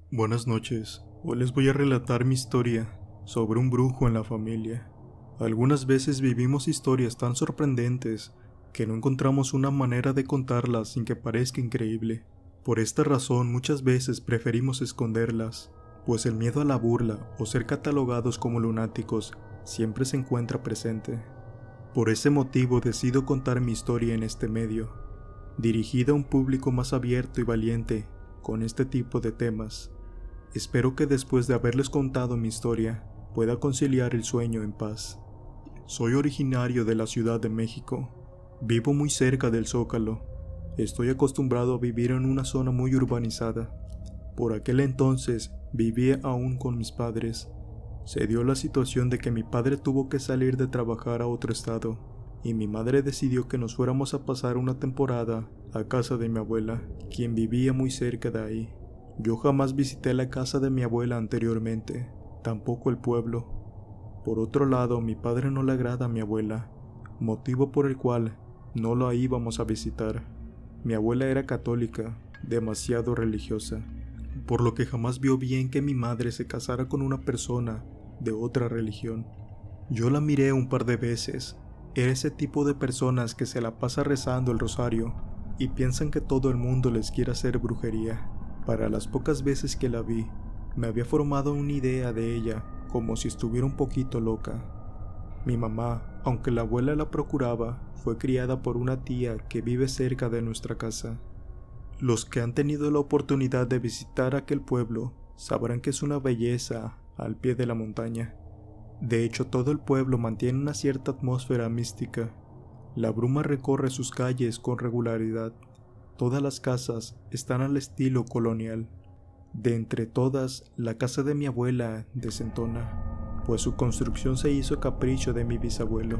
Buenas noches, hoy les voy a relatar mi historia sobre un brujo en la familia. Algunas veces vivimos historias tan sorprendentes que no encontramos una manera de contarlas sin que parezca increíble. Por esta razón muchas veces preferimos esconderlas, pues el miedo a la burla o ser catalogados como lunáticos siempre se encuentra presente. Por ese motivo decido contar mi historia en este medio, dirigida a un público más abierto y valiente con este tipo de temas. Espero que después de haberles contado mi historia, pueda conciliar el sueño en paz. Soy originario de la Ciudad de México. Vivo muy cerca del Zócalo. Estoy acostumbrado a vivir en una zona muy urbanizada. Por aquel entonces vivía aún con mis padres. Se dio la situación de que mi padre tuvo que salir de trabajar a otro estado, y mi madre decidió que nos fuéramos a pasar una temporada a casa de mi abuela, quien vivía muy cerca de ahí. Yo jamás visité la casa de mi abuela anteriormente, tampoco el pueblo. Por otro lado, mi padre no le agrada a mi abuela, motivo por el cual no la íbamos a visitar. Mi abuela era católica, demasiado religiosa, por lo que jamás vio bien que mi madre se casara con una persona de otra religión. Yo la miré un par de veces. Era ese tipo de personas que se la pasa rezando el rosario y piensan que todo el mundo les quiere hacer brujería. Para las pocas veces que la vi, me había formado una idea de ella como si estuviera un poquito loca. Mi mamá, aunque la abuela la procuraba, fue criada por una tía que vive cerca de nuestra casa. Los que han tenido la oportunidad de visitar aquel pueblo sabrán que es una belleza al pie de la montaña. De hecho, todo el pueblo mantiene una cierta atmósfera mística. La bruma recorre sus calles con regularidad. Todas las casas están al estilo colonial. De entre todas, la casa de mi abuela desentona, pues su construcción se hizo a capricho de mi bisabuelo,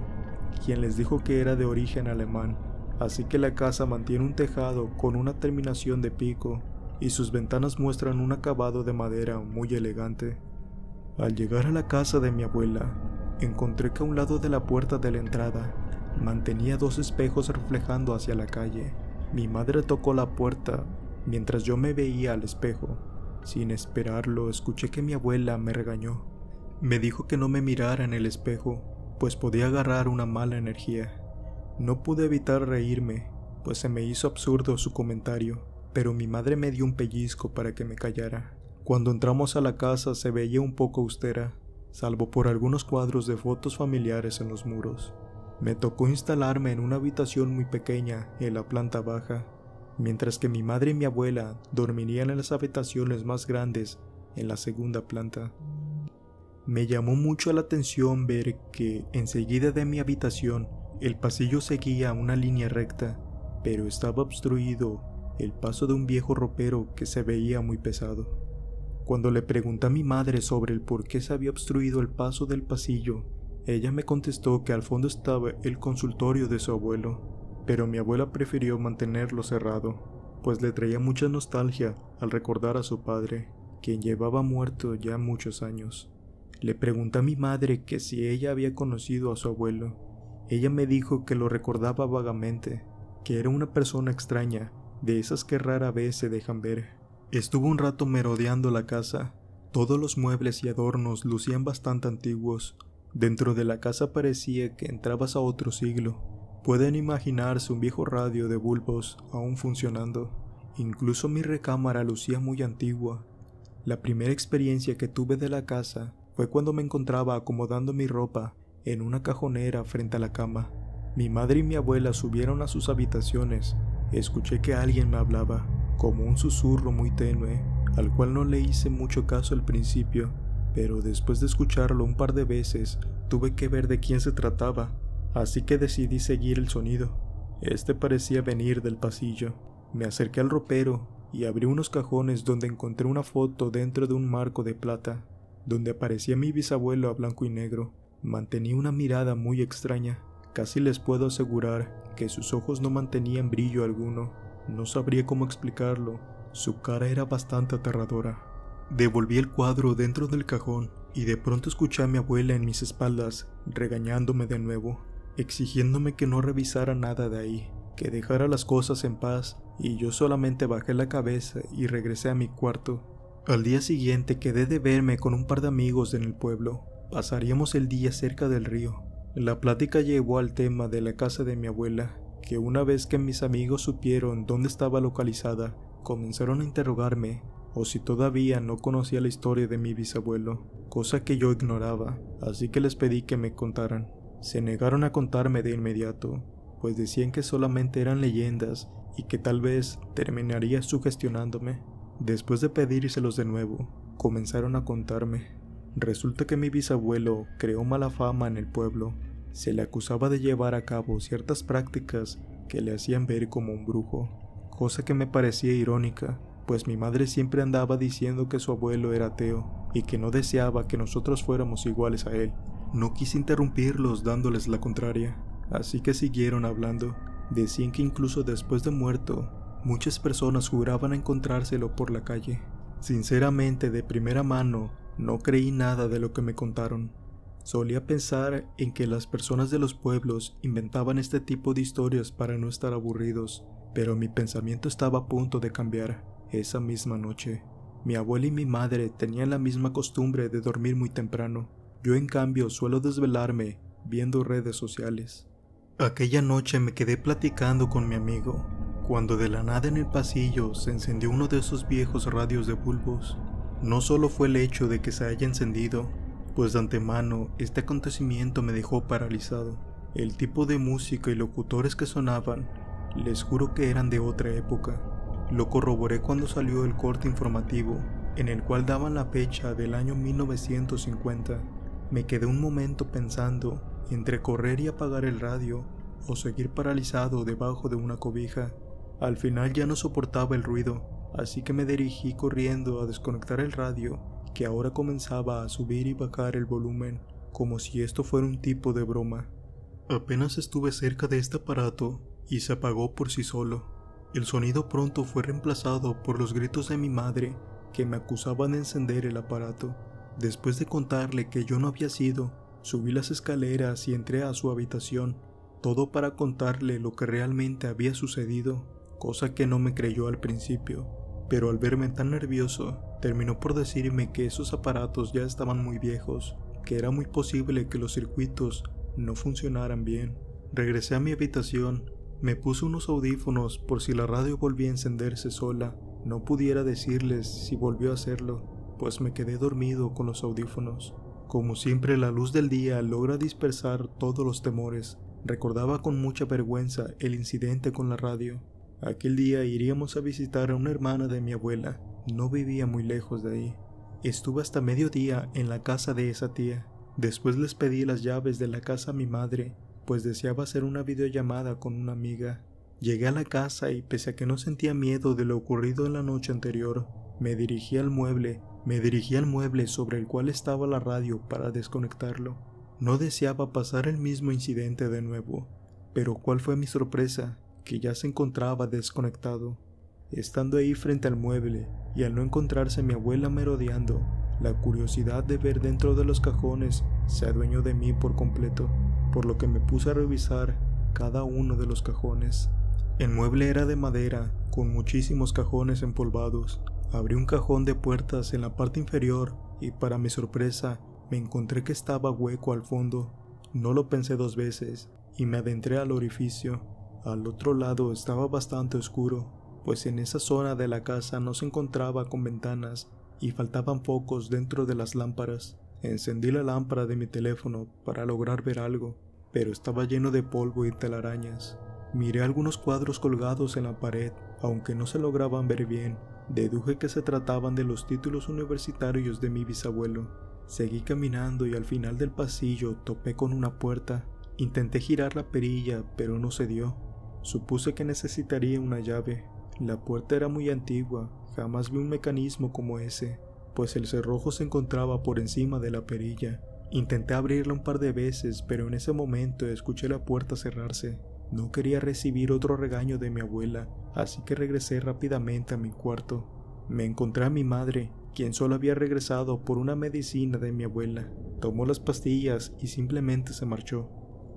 quien les dijo que era de origen alemán, así que la casa mantiene un tejado con una terminación de pico y sus ventanas muestran un acabado de madera muy elegante. Al llegar a la casa de mi abuela, encontré que a un lado de la puerta de la entrada mantenía dos espejos reflejando hacia la calle. Mi madre tocó la puerta mientras yo me veía al espejo. Sin esperarlo, escuché que mi abuela me regañó. Me dijo que no me mirara en el espejo, pues podía agarrar una mala energía. No pude evitar reírme, pues se me hizo absurdo su comentario, pero mi madre me dio un pellizco para que me callara. Cuando entramos a la casa se veía un poco austera, salvo por algunos cuadros de fotos familiares en los muros. Me tocó instalarme en una habitación muy pequeña en la planta baja, mientras que mi madre y mi abuela dormirían en las habitaciones más grandes en la segunda planta. Me llamó mucho la atención ver que enseguida de mi habitación el pasillo seguía una línea recta, pero estaba obstruido el paso de un viejo ropero que se veía muy pesado. Cuando le pregunté a mi madre sobre el por qué se había obstruido el paso del pasillo, ella me contestó que al fondo estaba el consultorio de su abuelo, pero mi abuela prefirió mantenerlo cerrado, pues le traía mucha nostalgia al recordar a su padre, quien llevaba muerto ya muchos años. Le pregunté a mi madre que si ella había conocido a su abuelo. Ella me dijo que lo recordaba vagamente, que era una persona extraña, de esas que rara vez se dejan ver. Estuvo un rato merodeando la casa. Todos los muebles y adornos lucían bastante antiguos. Dentro de la casa parecía que entrabas a otro siglo. Pueden imaginarse un viejo radio de bulbos aún funcionando. Incluso mi recámara lucía muy antigua. La primera experiencia que tuve de la casa fue cuando me encontraba acomodando mi ropa en una cajonera frente a la cama. Mi madre y mi abuela subieron a sus habitaciones. Escuché que alguien me hablaba, como un susurro muy tenue, al cual no le hice mucho caso al principio, pero después de escucharlo un par de veces, tuve que ver de quién se trataba, así que decidí seguir el sonido. Este parecía venir del pasillo. Me acerqué al ropero y abrí unos cajones donde encontré una foto dentro de un marco de plata, donde aparecía mi bisabuelo a blanco y negro. Mantenía una mirada muy extraña. Casi les puedo asegurar que sus ojos no mantenían brillo alguno. No sabría cómo explicarlo. Su cara era bastante aterradora. Devolví el cuadro dentro del cajón y de pronto escuché a mi abuela en mis espaldas, regañándome de nuevo, exigiéndome que no revisara nada de ahí, que dejara las cosas en paz, y yo solamente bajé la cabeza y regresé a mi cuarto. Al día siguiente quedé de verme con un par de amigos en el pueblo. Pasaríamos el día cerca del río. La plática llevó al tema de la casa de mi abuela, que una vez que mis amigos supieron dónde estaba localizada, comenzaron a interrogarme, o si todavía no conocía la historia de mi bisabuelo, cosa que yo ignoraba, así que les pedí que me contaran. Se negaron a contarme de inmediato, pues decían que solamente eran leyendas y que tal vez terminaría sugestionándome. Después de pedírselos de nuevo, comenzaron a contarme. Resulta que mi bisabuelo creó mala fama en el pueblo. Se le acusaba de llevar a cabo ciertas prácticas que le hacían ver como un brujo, cosa que me parecía irónica, pues mi madre siempre andaba diciendo que su abuelo era ateo y que no deseaba que nosotros fuéramos iguales a él. No quise interrumpirlos dándoles la contraria, así que siguieron hablando. Decían que incluso después de muerto, muchas personas juraban encontrárselo por la calle. Sinceramente, de primera mano, no creí nada de lo que me contaron. Solía pensar en que las personas de los pueblos inventaban este tipo de historias para no estar aburridos, pero mi pensamiento estaba a punto de cambiar. Esa misma noche, mi abuela y mi madre tenían la misma costumbre de dormir muy temprano. Yo, en cambio, suelo desvelarme viendo redes sociales. Aquella noche me quedé platicando con mi amigo, cuando de la nada en el pasillo se encendió uno de esos viejos radios de bulbos. No solo fue el hecho de que se haya encendido, pues de antemano este acontecimiento me dejó paralizado. El tipo de música y locutores que sonaban, les juro que eran de otra época. Lo corroboré cuando salió el corte informativo, en el cual daban la fecha del año 1950. Me quedé un momento pensando entre correr y apagar el radio o seguir paralizado debajo de una cobija. Al final ya no soportaba el ruido, así que me dirigí corriendo a desconectar el radio, que ahora comenzaba a subir y bajar el volumen, como si esto fuera un tipo de broma. Apenas estuve cerca de este aparato y se apagó por sí solo. El sonido pronto fue reemplazado por los gritos de mi madre, que me acusaban de encender el aparato. Después de contarle que yo no había sido, subí las escaleras y entré a su habitación, todo para contarle lo que realmente había sucedido, cosa que no me creyó al principio, pero al verme tan nervioso, terminó por decirme que esos aparatos ya estaban muy viejos, que era muy posible que los circuitos no funcionaran bien. Regresé a mi habitación, me puse unos audífonos por si la radio volvía a encenderse sola. No pudiera decirles si volvió a hacerlo, pues me quedé dormido con los audífonos. Como siempre, la luz del día logra dispersar todos los temores. Recordaba con mucha vergüenza el incidente con la radio. Aquel día iríamos a visitar a una hermana de mi abuela. No vivía muy lejos de ahí. Estuve hasta mediodía en la casa de esa tía. Después les pedí las llaves de la casa a mi madre, pues deseaba hacer una videollamada con una amiga. Llegué a la casa y, pese a que no sentía miedo de lo ocurrido en la noche anterior, me dirigí al mueble sobre el cual estaba la radio para desconectarlo. No deseaba pasar el mismo incidente de nuevo, pero ¿cuál fue mi sorpresa? Que ya se encontraba desconectado. Estando ahí frente al mueble y al no encontrarse mi abuela merodeando, la curiosidad de ver dentro de los cajones se adueñó de mí por completo, por lo que me puse a revisar cada uno de los cajones. El mueble era de madera, con muchísimos cajones empolvados. Abrí un cajón de puertas en la parte inferior y, para mi sorpresa, me encontré que estaba hueco al fondo. No lo pensé dos veces y me adentré al orificio. Al otro lado estaba bastante oscuro, pues en esa zona de la casa no se encontraba con ventanas y faltaban focos dentro de las lámparas. Encendí la lámpara de mi teléfono para lograr ver algo, pero estaba lleno de polvo y telarañas. Miré algunos cuadros colgados en la pared, aunque no se lograban ver bien. Deduje que se trataban de los títulos universitarios de mi bisabuelo. Seguí caminando y al final del pasillo topé con una puerta. Intenté girar la perilla, pero no se dio. Supuse que necesitaría una llave. La puerta era muy antigua, jamás vi un mecanismo como ese, pues el cerrojo se encontraba por encima de la perilla. Intenté abrirla un par de veces, pero en ese momento escuché la puerta cerrarse. No quería recibir otro regaño de mi abuela, así que regresé rápidamente a mi cuarto. Me encontré a mi madre, quien solo había regresado por una medicina de mi abuela. Tomó las pastillas y simplemente se marchó.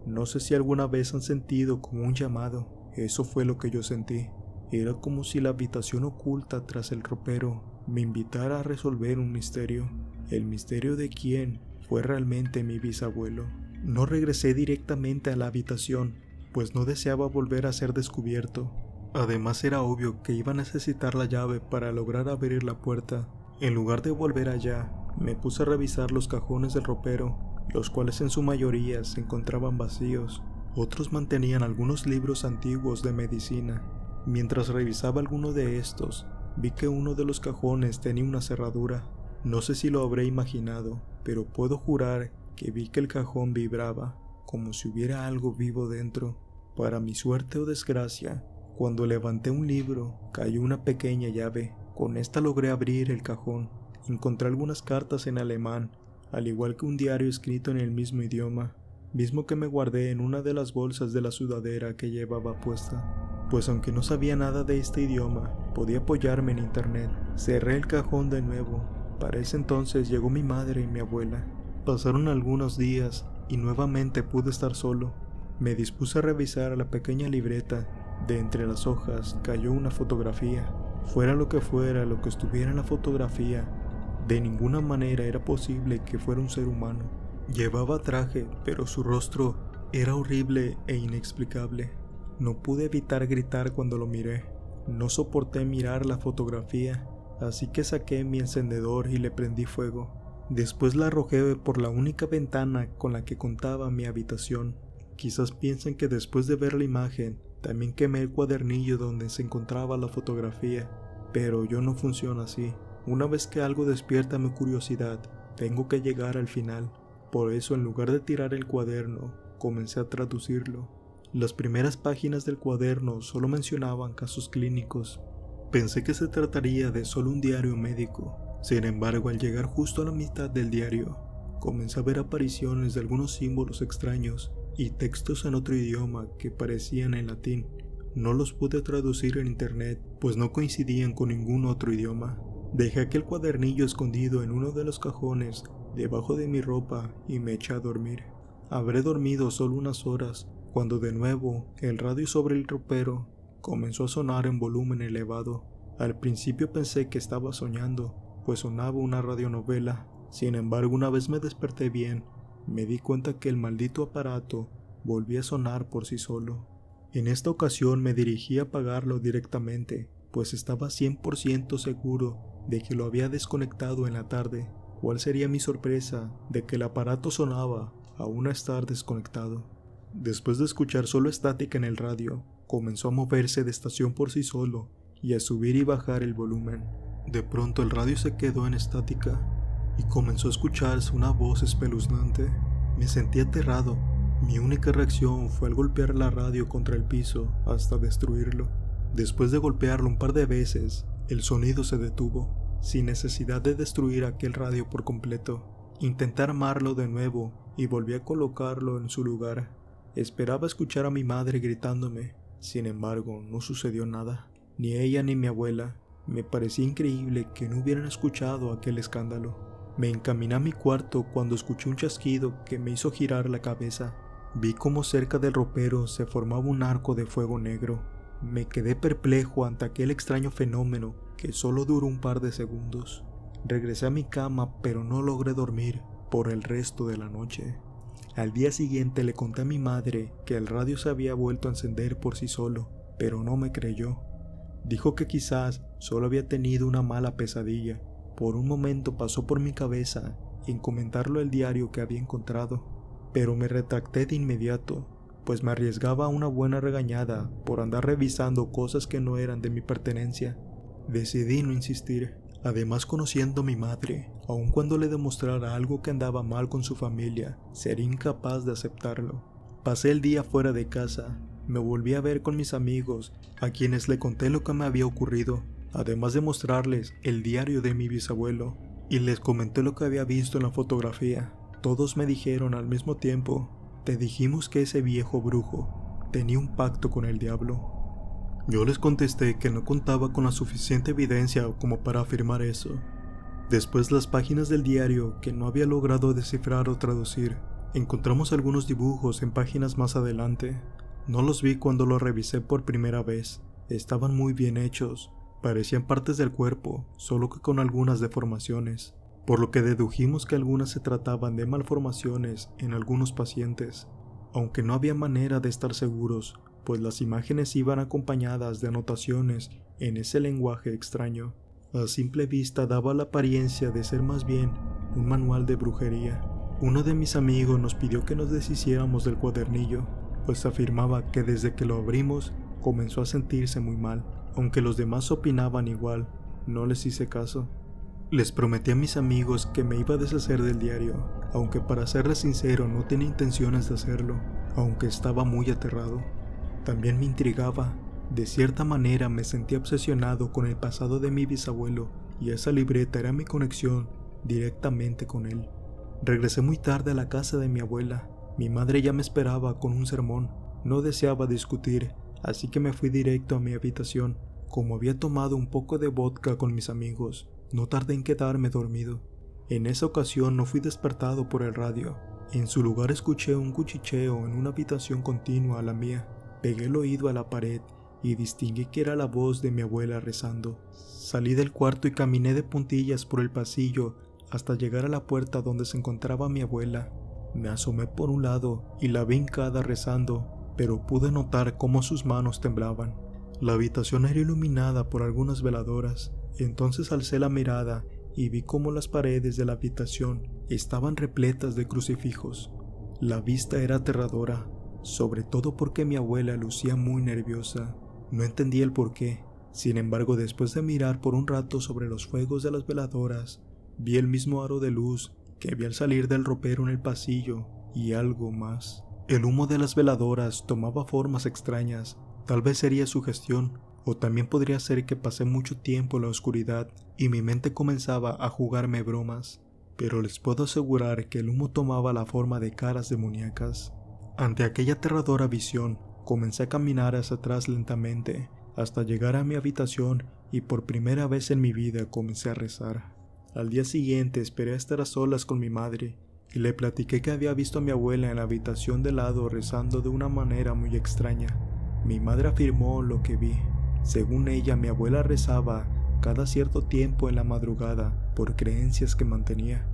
No sé si alguna vez han sentido como un llamado. Eso fue lo que yo sentí. Era como si la habitación oculta tras el ropero me invitara a resolver un misterio, el misterio de quién fue realmente mi bisabuelo. No regresé directamente a la habitación, pues no deseaba volver a ser descubierto. Además era obvio que iba a necesitar la llave para lograr abrir la puerta. En lugar de volver allá, me puse a revisar los cajones del ropero, los cuales en su mayoría se encontraban vacíos. Otros mantenían algunos libros antiguos de medicina. Mientras revisaba alguno de estos, vi que uno de los cajones tenía una cerradura. No sé si lo habré imaginado, pero puedo jurar que vi que el cajón vibraba, como si hubiera algo vivo dentro. Para mi suerte o desgracia, cuando levanté un libro, cayó una pequeña llave. Con esta logré abrir el cajón. Encontré algunas cartas en alemán, al igual que un diario escrito en el mismo idioma, mismo que me guardé en una de las bolsas de la sudadera que llevaba puesta. Pues aunque no sabía nada de este idioma, podía apoyarme en internet. Cerré el cajón de nuevo. Para ese entonces llegó mi madre y mi abuela. Pasaron algunos días y nuevamente pude estar solo. Me dispuse a revisar la pequeña libreta. De entre las hojas cayó una fotografía. Fuera lo que estuviera en la fotografía, de ninguna manera era posible que fuera un ser humano. Llevaba traje, pero su rostro era horrible e inexplicable. No pude evitar gritar cuando lo miré. No soporté mirar la fotografía, así que saqué mi encendedor y le prendí fuego. Después la arrojé por la única ventana con la que contaba mi habitación. Quizás piensen que después de ver la imagen, también quemé el cuadernillo donde se encontraba la fotografía, pero yo no funciono así. Una vez que algo despierta mi curiosidad, tengo que llegar al final. Por eso, en lugar de tirar el cuaderno, comencé a traducirlo. Las primeras páginas del cuaderno solo mencionaban casos clínicos. Pensé que se trataría de solo un diario médico. Sin embargo, al llegar justo a la mitad del diario, comencé a ver apariciones de algunos símbolos extraños y textos en otro idioma que parecían en latín. No los pude traducir en internet, pues no coincidían con ningún otro idioma. Dejé aquel cuadernillo escondido en uno de los cajones debajo de mi ropa y me eché a dormir. Habré dormido solo unas horas, cuando de nuevo el radio sobre el ropero comenzó a sonar en volumen elevado. Al principio pensé que estaba soñando, pues sonaba una radionovela. Sin embargo, una vez me desperté bien, me di cuenta que el maldito aparato volvía a sonar por sí solo. En esta ocasión me dirigí a apagarlo directamente, pues estaba 100% seguro de que lo había desconectado en la tarde. ¿Cuál sería mi sorpresa de que el aparato sonaba aún a estar desconectado? Después de escuchar solo estática en el radio, comenzó a moverse de estación por sí solo y a subir y bajar el volumen. De pronto el radio se quedó en estática y comenzó a escucharse una voz espeluznante. Me sentí aterrado. Mi única reacción fue al golpear la radio contra el piso hasta destruirlo. Después de golpearlo un par de veces, el sonido se detuvo, sin necesidad de destruir aquel radio por completo. Intenté armarlo de nuevo y volví a colocarlo en su lugar. Esperaba escuchar a mi madre gritándome. Sin embargo, no sucedió nada. Ni ella ni mi abuela. Me parecía increíble que no hubieran escuchado aquel escándalo. Me encaminé a mi cuarto cuando escuché un chasquido que me hizo girar la cabeza. Vi cómo cerca del ropero se formaba un arco de fuego negro. Me quedé perplejo ante aquel extraño fenómeno que solo duró un par de segundos. Regresé a mi cama, pero no logré dormir por el resto de la noche. Al día siguiente le conté a mi madre que el radio se había vuelto a encender por sí solo, pero no me creyó. Dijo que quizás solo había tenido una mala pesadilla. Por un momento pasó por mi cabeza comentarlo el diario que había encontrado, pero me retracté de inmediato, pues me arriesgaba a una buena regañada por andar revisando cosas que no eran de mi pertenencia. Decidí no insistir. Además, conociendo a mi madre, aun cuando le demostrara algo que andaba mal con su familia, sería incapaz de aceptarlo. Pasé el día fuera de casa. Me volví a ver con mis amigos, a quienes le conté lo que me había ocurrido, además de mostrarles el diario de mi bisabuelo, y les comenté lo que había visto en la fotografía. Todos me dijeron al mismo tiempo: te dijimos que ese viejo brujo tenía un pacto con el diablo. Yo les contesté que no contaba con la suficiente evidencia como para afirmar eso. Después, las páginas del diario que no había logrado descifrar o traducir, encontramos algunos dibujos en páginas más adelante. No los vi cuando los revisé por primera vez. Estaban muy bien hechos, Parecían partes del cuerpo, solo que con algunas deformaciones, por lo que dedujimos que algunas se trataban de malformaciones en algunos pacientes, aunque no había manera de estar seguros, pues las imágenes iban acompañadas de anotaciones en ese lenguaje extraño. A simple vista daba la apariencia de ser más bien un manual de brujería. Uno de mis amigos nos pidió que nos deshiciéramos del cuadernillo, pues afirmaba que desde que lo abrimos comenzó a sentirse muy mal. Aunque los demás opinaban igual, no les hice caso. Les prometí a mis amigos que me iba a deshacer del diario, aunque para serles sincero no tenía intenciones de hacerlo, aunque estaba muy aterrado. También me intrigaba. De cierta manera me sentía obsesionado con el pasado de mi bisabuelo, y esa libreta era mi conexión directamente con él. Regresé muy tarde a la casa de mi abuela. Mi madre ya me esperaba con un sermón. No deseaba discutir, así que me fui directo a mi habitación. Como había tomado un poco de vodka con mis amigos, no tardé en quedarme dormido. En esa ocasión no fui despertado por el radio. En su lugar escuché un cuchicheo en una habitación continua a la mía. Pegué el oído a la pared y distinguí que era la voz de mi abuela rezando. Salí del cuarto y caminé de puntillas por el pasillo hasta llegar a la puerta donde se encontraba mi abuela. Me asomé por un lado y la vi hincada rezando, pero pude notar cómo sus manos temblaban. La habitación era iluminada por algunas veladoras. Entonces alcé la mirada y vi cómo las paredes de la habitación estaban repletas de crucifijos. La vista era aterradora, sobre todo porque mi abuela lucía muy nerviosa. No entendí el porqué. Sin embargo, después de mirar por un rato sobre los fuegos de las veladoras, vi el mismo aro de luz que vi al salir del ropero en el pasillo y algo más. El humo de las veladoras tomaba formas extrañas. Tal vez sería sugestión, o también podría ser que pasé mucho tiempo en la oscuridad y mi mente comenzaba a jugarme bromas, pero les puedo asegurar que el humo tomaba la forma de caras demoníacas. Ante aquella aterradora visión, comencé a caminar hacia atrás lentamente, hasta llegar a mi habitación y por primera vez en mi vida comencé a rezar. Al día siguiente esperé a estar a solas con mi madre y le platiqué que había visto a mi abuela en la habitación de lado rezando de una manera muy extraña. Mi madre afirmó lo que vi. Según ella, mi abuela rezaba cada cierto tiempo en la madrugada por creencias que mantenía.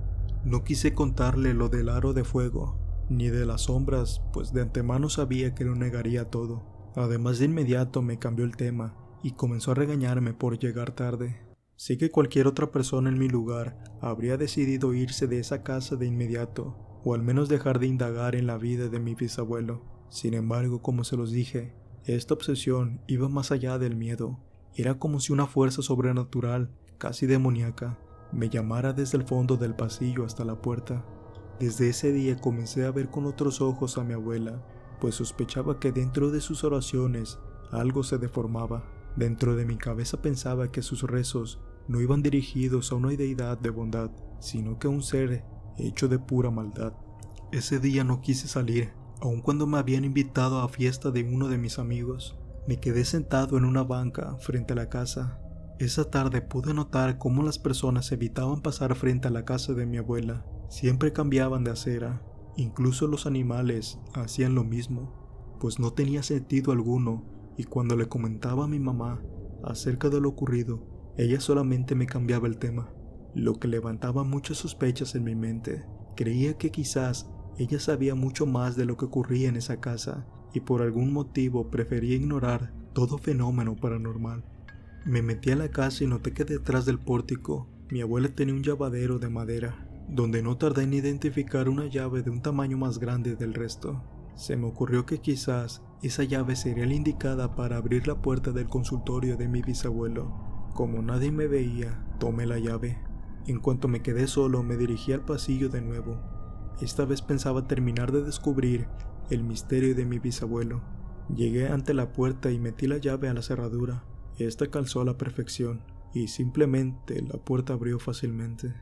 No quise contarle lo del aro de fuego, ni de las sombras, pues de antemano sabía que lo negaría todo. Además, de inmediato me cambió el tema y comenzó a regañarme por llegar tarde. Sé que cualquier otra persona en mi lugar habría decidido irse de esa casa de inmediato, o al menos dejar de indagar en la vida de mi bisabuelo. Sin embargo, como se los dije, esta obsesión iba más allá del miedo. Era como si una fuerza sobrenatural, casi demoníaca, me llamara desde el fondo del pasillo hasta la puerta. Desde ese día comencé a ver con otros ojos a mi abuela, pues sospechaba que dentro de sus oraciones algo se deformaba. Dentro de mi cabeza pensaba que sus rezos no iban dirigidos a una deidad de bondad, sino que a un ser hecho de pura maldad. Ese día no quise salir. Aun cuando me habían invitado a fiesta de uno de mis amigos, me quedé sentado en una banca frente a la casa. Esa tarde pude notar cómo las personas evitaban pasar frente a la casa de mi abuela. Siempre cambiaban de acera. Incluso los animales hacían lo mismo, pues no tenía sentido alguno, y cuando le comentaba a mi mamá acerca de lo ocurrido, ella solamente me cambiaba el tema, lo que levantaba muchas sospechas en mi mente. Creía que quizás ella sabía mucho más de lo que ocurría en esa casa y por algún motivo prefería ignorar todo fenómeno paranormal. Me metí a la casa y noté que detrás del pórtico mi abuela tenía un llavadero de madera, donde no tardé en identificar una llave de un tamaño más grande del resto. Se me ocurrió que quizás esa llave sería la indicada para abrir la puerta del consultorio de mi bisabuelo. Como nadie me veía, tomé la llave. En cuanto me quedé solo, me dirigí al pasillo de nuevo. Esta vez pensaba terminar de descubrir el misterio de mi bisabuelo. Llegué ante la puerta y metí la llave a la cerradura. Esta calzó a la perfección y simplemente la puerta abrió fácilmente.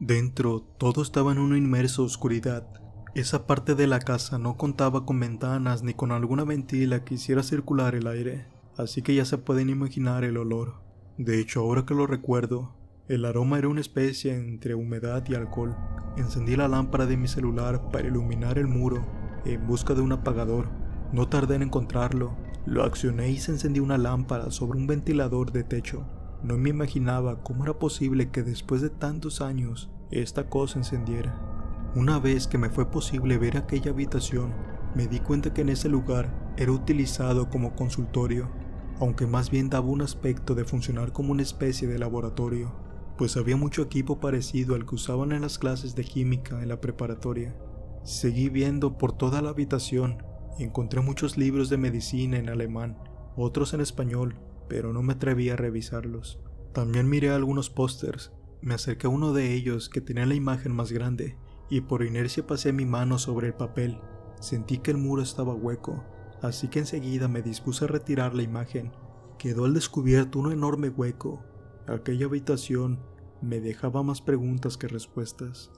Dentro todo estaba en una inmersa oscuridad. Esa parte de la casa no contaba con ventanas ni con alguna ventila que hiciera circular el aire, así que ya se pueden imaginar el olor. De hecho, ahora que lo recuerdo, el aroma era una especie entre humedad y alcohol. Encendí la lámpara de mi celular para iluminar el muro en busca de un apagador. No tardé en encontrarlo. Lo accioné y se encendió una lámpara sobre un ventilador de techo. No me imaginaba cómo era posible que después de tantos años esta cosa encendiera. Una vez que me fue posible ver aquella habitación, me di cuenta que en ese lugar era utilizado como consultorio, aunque más bien daba un aspecto de funcionar como una especie de laboratorio, pues había mucho equipo parecido al que usaban en las clases de química en la preparatoria. Seguí viendo por toda la habitación y encontré muchos libros de medicina en alemán, otros en español, pero no me atreví a revisarlos. También miré algunos pósters. Me acerqué a uno de ellos que tenía la imagen más grande y por inercia pasé mi mano sobre el papel. Sentí que el muro estaba hueco, así que enseguida me dispuse a retirar la imagen. Quedó al descubierto un enorme hueco. Aquella habitación me dejaba más preguntas que respuestas.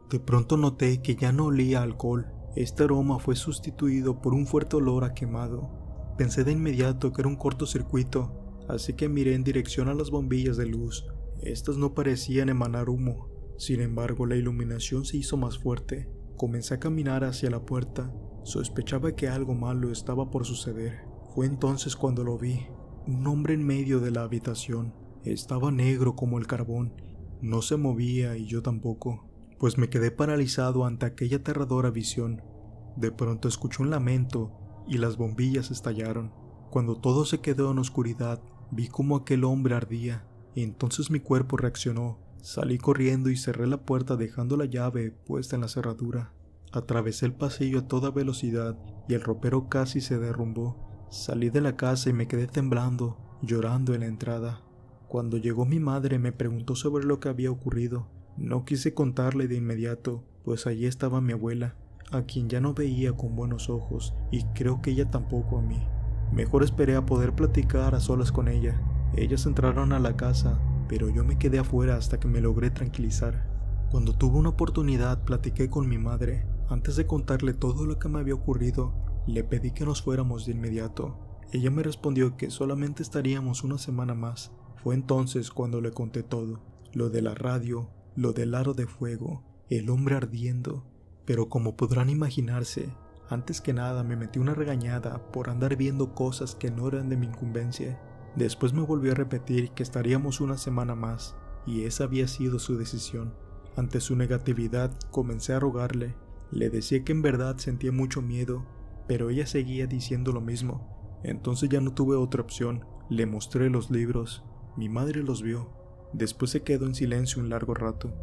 De pronto noté que ya no olía a alcohol. Este aroma fue sustituido por un fuerte olor a quemado. Pensé de inmediato que era un cortocircuito, así que miré en dirección a las bombillas de luz. Estas no parecían emanar humo. Sin embargo, la iluminación se hizo más fuerte. Comencé a caminar hacia la puerta. Sospechaba que algo malo estaba por suceder. Fue entonces cuando lo vi. Un hombre en medio de la habitación. Estaba negro como el carbón. No se movía y yo tampoco, pues me quedé paralizado ante aquella aterradora visión. De pronto escuché un lamento y las bombillas estallaron. Cuando todo se quedó en oscuridad, vi cómo aquel hombre ardía. Entonces mi cuerpo reaccionó. Salí corriendo y cerré la puerta dejando la llave puesta en la cerradura. Atravesé el pasillo a toda velocidad y el ropero casi se derrumbó. Salí de la casa y me quedé temblando, llorando en la entrada. Cuando llegó mi madre me preguntó sobre lo que había ocurrido. No quise contarle de inmediato, pues allí estaba mi abuela, a quien ya no veía con buenos ojos, y creo que ella tampoco a mí. Mejor esperé a poder platicar a solas con ella. Ellas entraron a la casa, pero yo me quedé afuera hasta que me logré tranquilizar. Cuando tuve una oportunidad, platiqué con mi madre. Antes de contarle todo lo que me había ocurrido, le pedí que nos fuéramos de inmediato. Ella me respondió que solamente estaríamos una semana más. Fue entonces cuando le conté todo, lo de la radio, lo del aro de fuego, el hombre ardiendo. Pero como podrán imaginarse, antes que nada me metí una regañada por andar viendo cosas que no eran de mi incumbencia. Después me volvió a repetir que estaríamos una semana más, y esa había sido su decisión. Ante su negatividad comencé a rogarle. Le decía que en verdad sentía mucho miedo, pero ella seguía diciendo lo mismo. Entonces ya no tuve otra opción. Le mostré los libros. Mi madre los vio. Después se quedó en silencio un largo rato.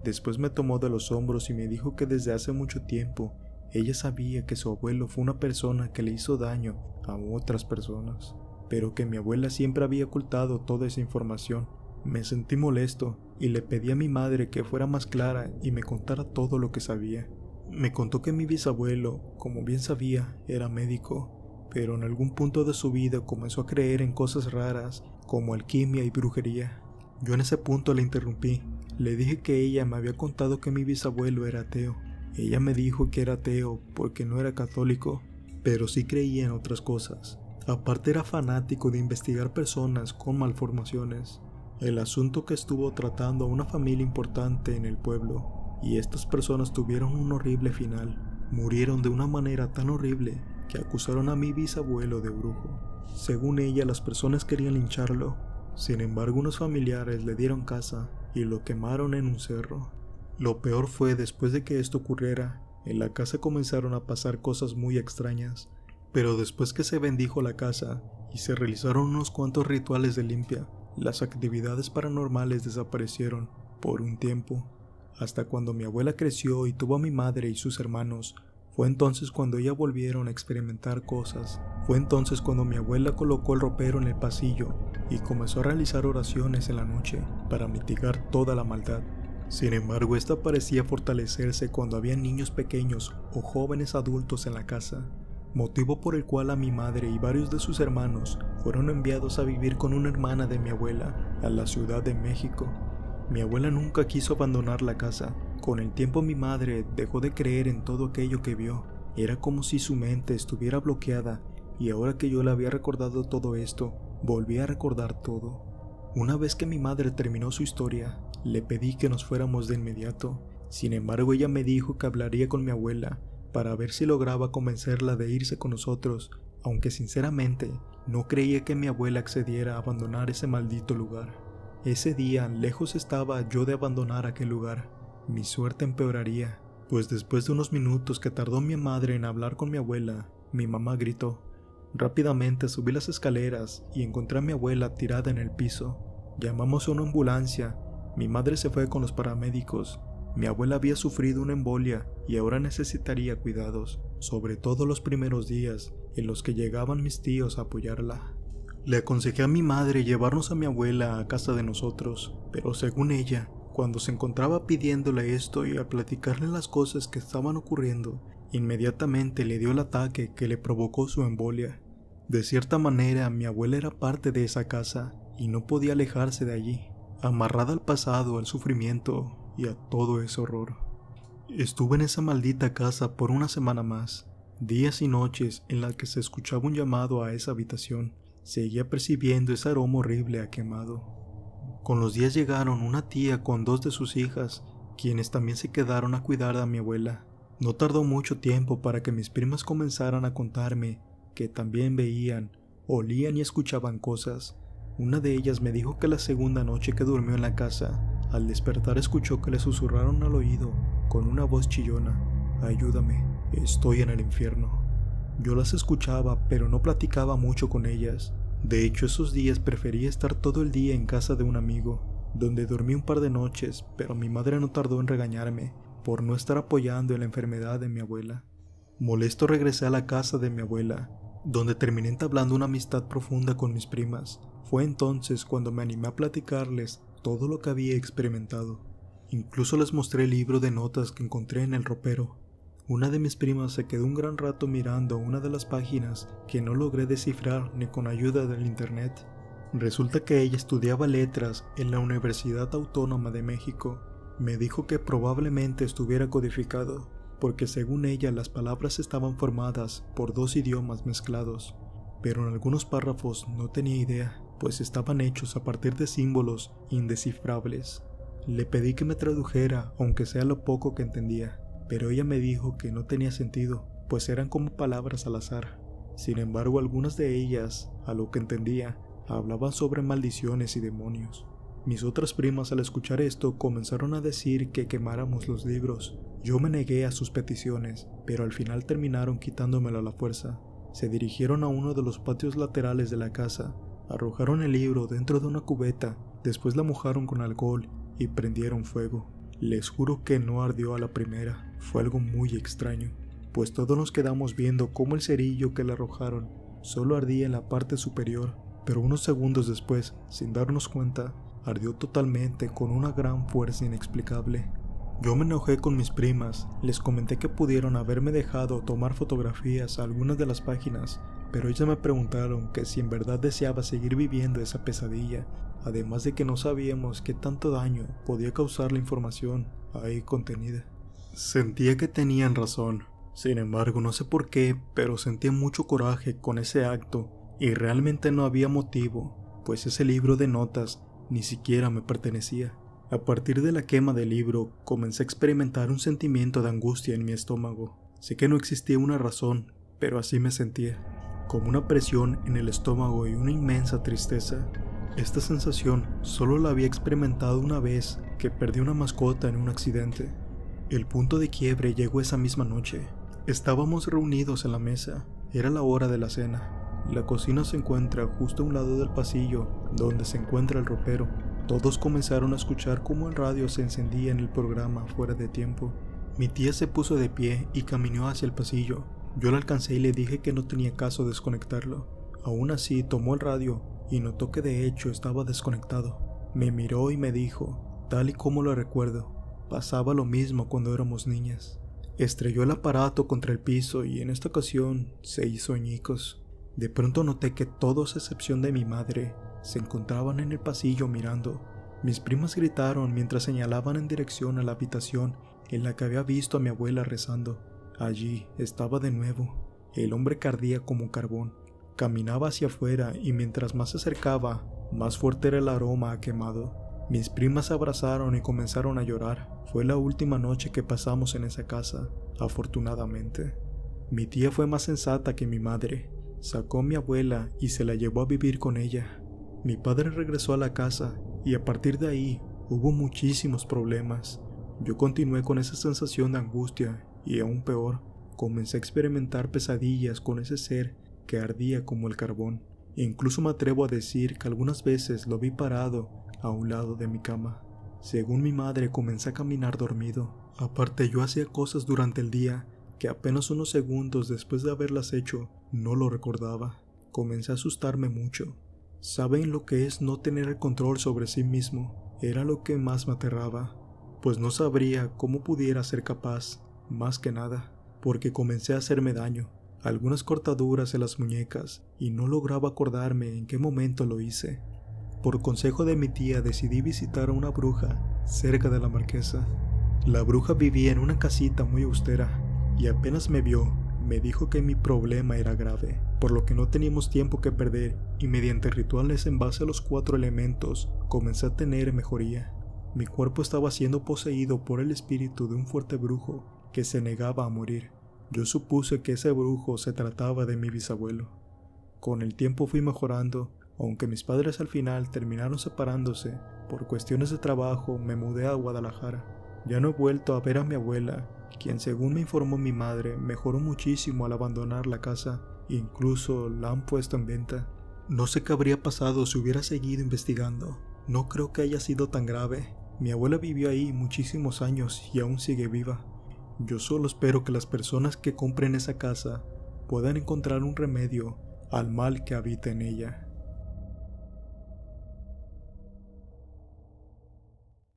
Después me tomó de los hombros y me dijo que desde hace mucho tiempo ella sabía que su abuelo fue una persona que le hizo daño a otras personas, pero que mi abuela siempre había ocultado toda esa información. Me sentí molesto y le pedí a mi madre que fuera más clara y me contara todo lo que sabía. Me contó que mi bisabuelo, como bien sabía, era médico, pero en algún punto de su vida comenzó a creer en cosas raras como alquimia y brujería. Yo en ese punto la interrumpí. Le dije que ella me había contado que mi bisabuelo era ateo. Ella me dijo que era ateo porque no era católico, pero sí creía en otras cosas. Aparte era fanático de investigar personas con malformaciones. El asunto que estuvo tratando a una familia importante en el pueblo, y estas personas tuvieron un horrible final. Murieron de una manera tan horrible que acusaron a mi bisabuelo de brujo. Según ella, las personas querían lincharlo. Sin embargo, unos familiares le dieron caza y lo quemaron en un cerro. Lo peor fue después de que esto ocurriera, en la casa comenzaron a pasar cosas muy extrañas. Pero después que se bendijo la casa y se realizaron unos cuantos rituales de limpia, las actividades paranormales desaparecieron por un tiempo. Hasta cuando mi abuela creció y tuvo a mi madre y sus hermanos, fue entonces cuando ellas volvieron a experimentar cosas. Fue entonces cuando mi abuela colocó el ropero en el pasillo y comenzó a realizar oraciones en la noche para mitigar toda la maldad. Sin embargo, esta parecía fortalecerse cuando había niños pequeños o jóvenes adultos en la casa, motivo por el cual a mi madre y varios de sus hermanos fueron enviados a vivir con una hermana de mi abuela a la Ciudad de México. Mi abuela nunca quiso abandonar la casa. Con el tiempo mi madre dejó de creer en todo aquello que vio. Era como si su mente estuviera bloqueada y ahora que yo le había recordado todo esto, volví a recordar todo. Una vez que mi madre terminó su historia, le pedí que nos fuéramos de inmediato. Sin embargo, ella me dijo que hablaría con mi abuela para ver si lograba convencerla de irse con nosotros, aunque sinceramente no creía que mi abuela accediera a abandonar ese maldito lugar. Ese día, lejos estaba yo de abandonar aquel lugar. Mi suerte empeoraría, pues después de unos minutos que tardó mi madre en hablar con mi abuela, mi mamá gritó. Rápidamente subí las escaleras y encontré a mi abuela tirada en el piso. Llamamos a una ambulancia. Mi madre se fue con los paramédicos. Mi abuela había sufrido una embolia y ahora necesitaría cuidados, sobre todo los primeros días en los que llegaban mis tíos a apoyarla. Le aconsejé a mi madre llevarnos a mi abuela a casa de nosotros, pero según ella, cuando se encontraba pidiéndole esto y al platicarle las cosas que estaban ocurriendo, inmediatamente le dio el ataque que le provocó su embolia. De cierta manera, mi abuela era parte de esa casa y no podía alejarse de allí, amarrada al pasado, al sufrimiento y a todo ese horror. Estuve en esa maldita casa por una semana más, días y noches en las que se escuchaba un llamado a esa habitación. Seguía percibiendo ese aroma horrible a quemado. Con los días llegaron una tía con 2 de sus hijas, quienes también se quedaron a cuidar a mi abuela. No tardó mucho tiempo para que mis primas comenzaran a contarme que también veían, olían y escuchaban cosas. Una de ellas me dijo que la segunda noche que durmió en la casa, al despertar escuchó que le susurraron al oído con una voz chillona: «Ayúdame, estoy en el infierno». Yo las escuchaba, pero no platicaba mucho con ellas. De hecho, esos días prefería estar todo el día en casa de un amigo, donde dormí un par de noches, pero mi madre no tardó en regañarme por no estar apoyando en la enfermedad de mi abuela. Molesto regresé a la casa de mi abuela, donde terminé entablando una amistad profunda con mis primas. Fue entonces cuando me animé a platicarles todo lo que había experimentado. Incluso les mostré el libro de notas que encontré en el ropero. Una de mis primas se quedó un gran rato mirando una de las páginas que no logré descifrar ni con ayuda del internet. Resulta que ella estudiaba letras en la Universidad Autónoma de México. Me dijo que probablemente estuviera codificado, porque según ella las palabras estaban formadas por 2 idiomas mezclados, pero en algunos párrafos no tenía idea, pues estaban hechos a partir de símbolos indescifrables. Le pedí que me tradujera, aunque sea lo poco que entendía, pero ella me dijo que no tenía sentido, pues eran como palabras al azar. Sin embargo, algunas de ellas, a lo que entendía, hablaban sobre maldiciones y demonios. Mis otras primas, al escuchar esto, comenzaron a decir que quemáramos los libros. Yo me negué a sus peticiones, pero al final terminaron quitándomelo a la fuerza. Se dirigieron a uno de los patios laterales de la casa, arrojaron el libro dentro de una cubeta, después la mojaron con alcohol y prendieron fuego. Les juro que no ardió a la primera, fue algo muy extraño, pues todos nos quedamos viendo cómo el cerillo que le arrojaron solo ardía en la parte superior, pero unos segundos después, sin darnos cuenta, ardió totalmente con una gran fuerza inexplicable. Yo me enojé con mis primas, les comenté que pudieron haberme dejado tomar fotografías a algunas de las páginas, pero ellas me preguntaron que si en verdad deseaba seguir viviendo esa pesadilla, además de que no sabíamos qué tanto daño podía causar la información ahí contenida. Sentía que tenían razón, sin embargo no sé por qué, pero sentía mucho coraje con ese acto y realmente no había motivo, pues ese libro de notas ni siquiera me pertenecía. A partir de la quema del libro, comencé a experimentar un sentimiento de angustia en mi estómago. Sé que no existía una razón, pero así me sentía, como una presión en el estómago y una inmensa tristeza. Esta sensación solo la había experimentado una vez que perdí una mascota en un accidente. El punto de quiebre llegó esa misma noche. Estábamos reunidos en la mesa, era la hora de la cena. La cocina se encuentra justo a un lado del pasillo donde se encuentra el ropero. Todos comenzaron a escuchar cómo el radio se encendía en el programa fuera de tiempo. Mi tía se puso de pie y caminó hacia el pasillo. Yo la alcancé y le dije que no tenía caso desconectarlo. Aún así tomó el radio y notó que de hecho estaba desconectado. Me miró y me dijo, tal y como lo recuerdo, pasaba lo mismo cuando éramos niñas. Estrelló el aparato contra el piso y en esta ocasión se hizo añicos. De pronto noté que todos a excepción de mi madre se encontraban en el pasillo mirando. Mis primas gritaron mientras señalaban en dirección a la habitación en la que había visto a mi abuela rezando. Allí estaba de nuevo. El hombre que ardía como carbón. Caminaba hacia afuera y mientras más se acercaba, más fuerte era el aroma a quemado. Mis primas se abrazaron y comenzaron a llorar. Fue la última noche que pasamos en esa casa, afortunadamente. Mi tía fue más sensata que mi madre. Sacó a mi abuela y se la llevó a vivir con ella. Mi padre regresó a la casa y a partir de ahí hubo muchísimos problemas. Yo continué con esa sensación de angustia y aún peor, comencé a experimentar pesadillas con ese ser que ardía como el carbón. E incluso me atrevo a decir que algunas veces lo vi parado a un lado de mi cama. Según mi madre, comencé a caminar dormido. Aparte, yo hacía cosas durante el día que apenas unos segundos después de haberlas hecho no lo recordaba. Comencé a asustarme mucho. ¿Saben lo que es no tener el control sobre sí mismo? Era lo que más me aterraba, pues no sabría cómo pudiera ser capaz, más que nada, porque comencé a hacerme daño, algunas cortaduras en las muñecas, y no lograba acordarme en qué momento lo hice. Por consejo de mi tía decidí visitar a una bruja cerca de la marquesa. La bruja vivía en una casita muy austera, y apenas me vio, me dijo que mi problema era grave, por lo que no teníamos tiempo que perder, y mediante rituales en base a los 4 elementos, comencé a tener mejoría. Mi cuerpo estaba siendo poseído por el espíritu de un fuerte brujo que se negaba a morir. Yo supuse que ese brujo se trataba de mi bisabuelo. Con el tiempo fui mejorando, aunque mis padres al final terminaron separándose. Por cuestiones de trabajo me mudé a Guadalajara. Ya no he vuelto a ver a mi abuela, quien según me informó mi madre mejoró muchísimo al abandonar la casa e incluso la han puesto en venta. No sé qué habría pasado si hubiera seguido investigando. No creo que haya sido tan grave. Mi abuela vivió ahí muchísimos años y aún sigue viva. Yo solo espero que las personas que compren esa casa puedan encontrar un remedio al mal que habita en ella.